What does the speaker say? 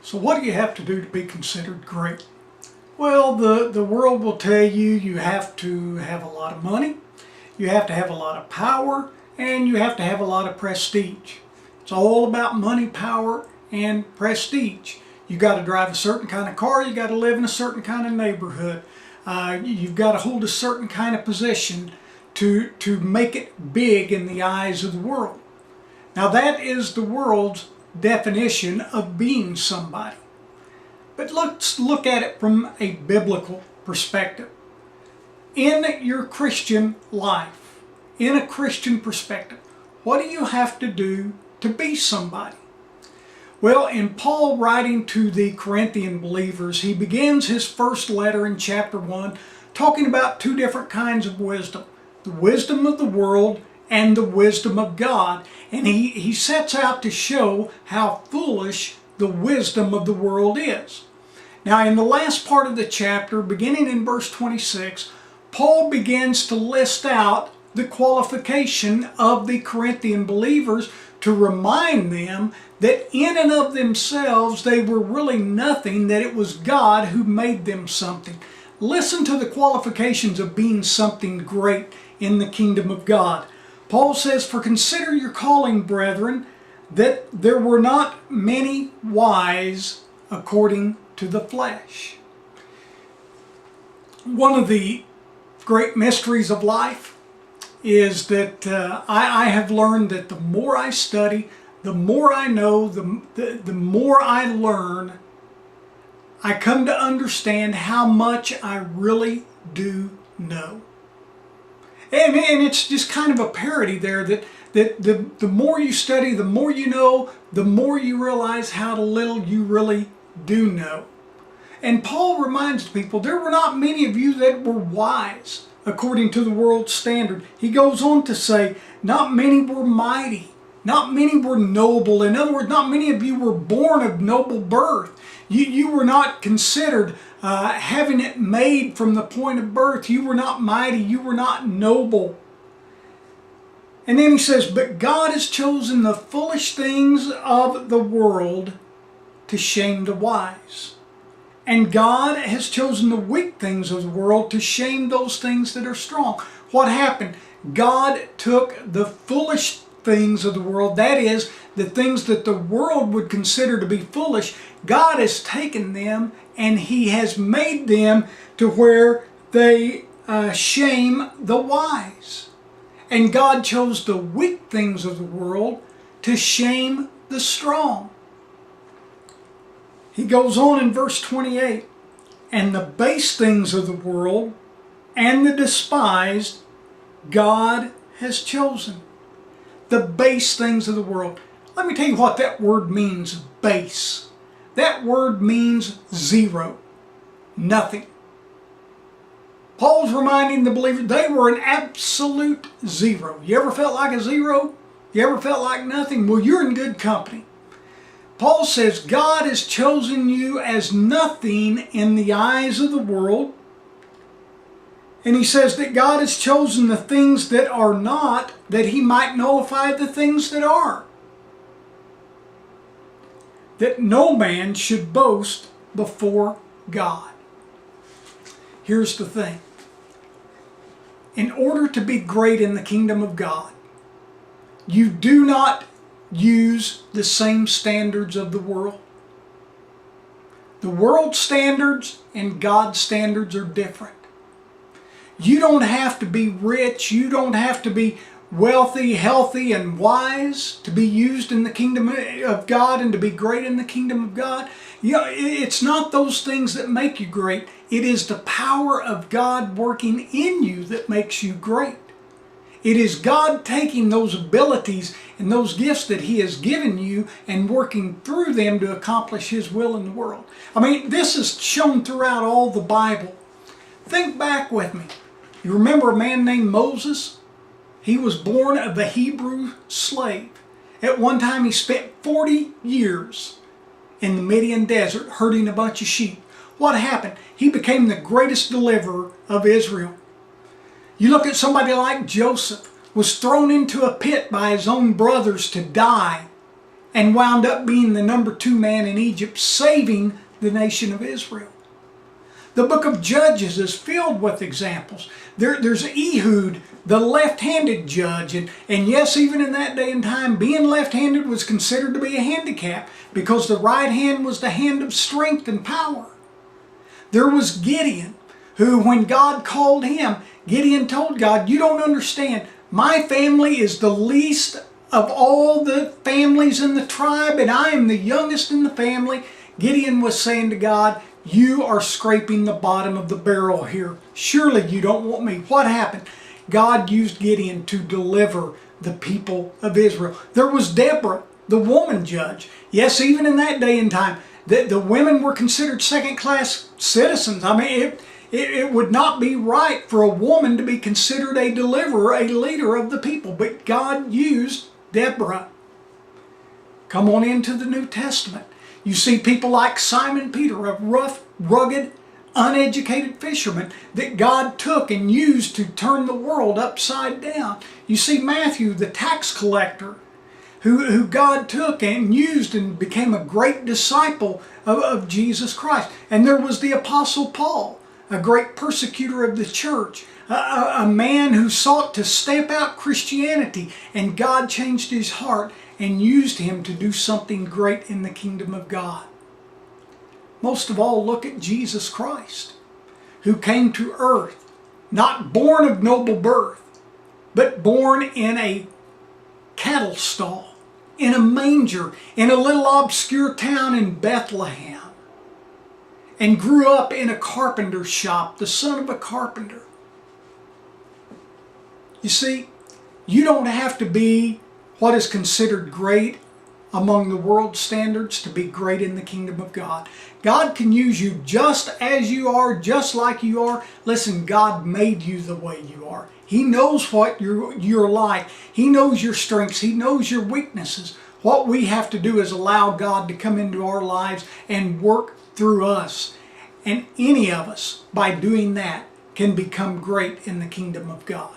So what do you have to do to be considered great? Well, the world will tell you you have to have a lot of money, you have to have a lot of power, and you have to have a lot of prestige. It's all about money, power, and prestige. You got to drive a certain kind of car, you got to live in a certain kind of neighborhood, you've got to hold a certain kind of position to make it big in the eyes of the world. Now that is the world's definition of being somebody. But let's look at it from a biblical perspective. In your Christian life, in a Christian perspective, what do you have to do to be somebody? Well, in Paul writing to the Corinthian believers, he begins his first letter in chapter 1 talking about two different kinds of wisdom. The wisdom of the world and the wisdom of God. And he sets out to show how foolish the wisdom of the world is. Now in the last part of the chapter, beginning in verse 26, Paul begins to list out the qualification of the Corinthian believers to remind them that in and of themselves they were really nothing, that it was God who made them something. Listen to the qualifications of being something great in the kingdom of God. Paul says, "For consider your calling, brethren, that there were not many wise according to the flesh." One of the great mysteries of life is that I have learned that the more I study, the more I know, the more I learn, I come to understand how much I really do know. And it's just kind of a parody there that the more you study, the more you know, the more you realize how little you really do know. And Paul reminds people there were not many of you that were wise according to the world's standard. He goes on to say, not many were mighty, not many were noble. In other words, not many of you were born of noble birth. You were not considered having it made from the point of birth. You were not mighty. You were not noble. And then he says, but God has chosen the foolish things of the world to shame the wise. And God has chosen the weak things of the world to shame those things that are strong. What happened? God took the foolish things of the world, that is, the things that the world would consider to be foolish. God has taken them and He has made them to where they shame the wise. And God chose the weak things of the world to shame the strong. He goes on in verse 28, and the base things of the world and the despised God has chosen. The base things of the world. Let me tell you what that word means, base. That word means zero, nothing. Paul's reminding the believers they were an absolute zero. You ever felt like a zero? You ever felt like nothing? Well, you're in good company. Paul says God has chosen you as nothing in the eyes of the world. And he says that God has chosen the things that are not, that He might nullify the things that are. That no man should boast before God. Here's the thing. In order to be great in the kingdom of God, you do not use the same standards of the world. The world's standards and God's standards are different. You don't have to be rich, you don't have to be wealthy, healthy, and wise to be used in the kingdom of God and to be great in the kingdom of God. You know, it's not those things that make you great. It is the power of God working in you that makes you great. It is God taking those abilities and those gifts that He has given you and working through them to accomplish His will in the world. I mean, this is shown throughout all the Bible. Think back with me. You remember a man named Moses? He was born of a Hebrew slave. At one time he spent 40 years in the Midian desert herding a bunch of sheep. What happened? He became the greatest deliverer of Israel. You look at somebody like Joseph, was thrown into a pit by his own brothers to die. and wound up being the number 2 man in Egypt, saving the nation of Israel. The book of Judges is filled with examples. There's Ehud, the left-handed judge, and yes, even in that day and time, being left-handed was considered to be a handicap because the right hand was the hand of strength and power. There was Gideon, who when God called him, Gideon told God, "You don't understand, my family is the least of all the families in the tribe, and I am the youngest in the family." Gideon was saying to God, "You are scraping the bottom of the barrel here. Surely you don't want me." What happened? God used Gideon to deliver the people of Israel. There was Deborah, the woman judge. Yes, even in that day and time, the women were considered second-class citizens. I mean, it would not be right for a woman to be considered a deliverer, a leader of the people. But God used Deborah. Come on into the New Testament. You see people like Simon Peter, a rough, rugged, uneducated fisherman that God took and used to turn the world upside down. You see Matthew, the tax collector, who God took and used and became a great disciple of Jesus Christ. And there was the Apostle Paul, a great persecutor of the church, a man who sought to stamp out Christianity, and God changed his heart and used him to do something great in the kingdom of God. Most of all, look at Jesus Christ, who came to earth, not born of noble birth, but born in a cattle stall, in a manger, in a little obscure town in Bethlehem, and grew up in a carpenter's shop, the son of a carpenter. You see, you don't have to be what is considered great among the world standards to be great in the kingdom of God. God can use you just as you are, just like you are. Listen, God made you the way you are. He knows what you're like. He knows your strengths. He knows your weaknesses. What we have to do is allow God to come into our lives and work through us. And any of us, by doing that, can become great in the kingdom of God.